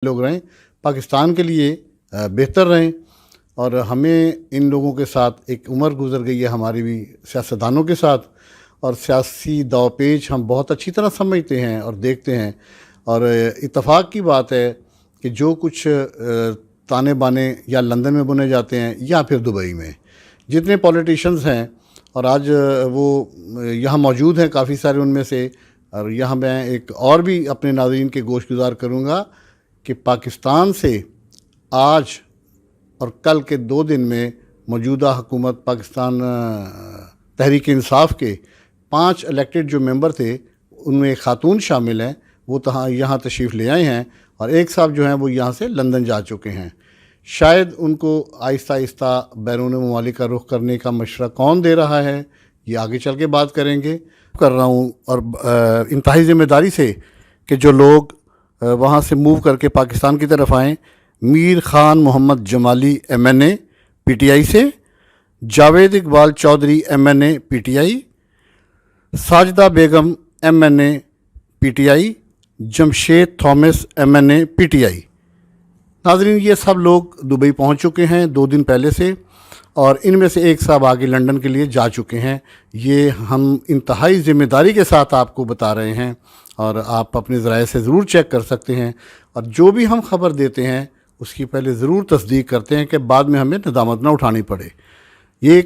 لوگ رہیں، پاکستان کے لیے بہتر رہیں، اور ہمیں ان لوگوں کے ساتھ ایک عمر گزر گئی ہے ہماری بھی سیاستدانوں کے ساتھ، اور سیاسی دو پیچ ہم بہت اچھی طرح سمجھتے ہیں اور دیکھتے ہیں، اور اتفاق کی بات ہے کہ جو کچھ تانے بانے یا لندن میں بنے جاتے ہیں یا پھر دبئی میں، جتنے پولیٹیشنز ہیں اور آج وہ یہاں موجود ہیں کافی سارے ان میں سے، اور یہاں میں ایک اور بھی اپنے ناظرین کے گوش گزار کروں گا کہ پاکستان سے آج اور کل کے 2 دن میں موجودہ حکومت پاکستان تحریک انصاف کے 5 الیکٹڈ جو ممبر تھے ان میں ایک خاتون شامل ہیں، وہ یہاں تشریف لے آئے ہیں، اور ایک صاحب جو ہیں وہ یہاں سے لندن جا چکے ہیں۔ شاید ان کو آہستہ آہستہ بیرون ممالک کا رخ کرنے کا مشورہ کون دے رہا ہے یہ آگے چل کے بات کریں گے۔ کر رہا ہوں اور انتہائی ذمہ داری سے کہ جو لوگ وہاں سے موو کر کے پاکستان کی طرف آئیں، Mir Khan Muhammad Jamali M N A P T I سے، Javed Iqbal Chaudhry M N A P T I, Sajida Begum M N A P T I, Jamshed Thomas M N A P T I. ناظرین، یہ سب لوگ دبئی پہنچ چکے ہیں 2 دن پہلے سے، اور ان میں سے ایک صاحب آگے لندن کے لیے جا چکے ہیں۔ یہ ہم انتہائی ذمہ داری کے ساتھ آپ کو بتا رہے ہیں، اور آپ اپنے ذرائع سے ضرور چیک کر سکتے ہیں، اور جو بھی ہم خبر دیتے ہیں اس کی پہلے ضرور تصدیق کرتے ہیں کہ بعد میں ہمیں ندامت نہ اٹھانی پڑے۔ یہ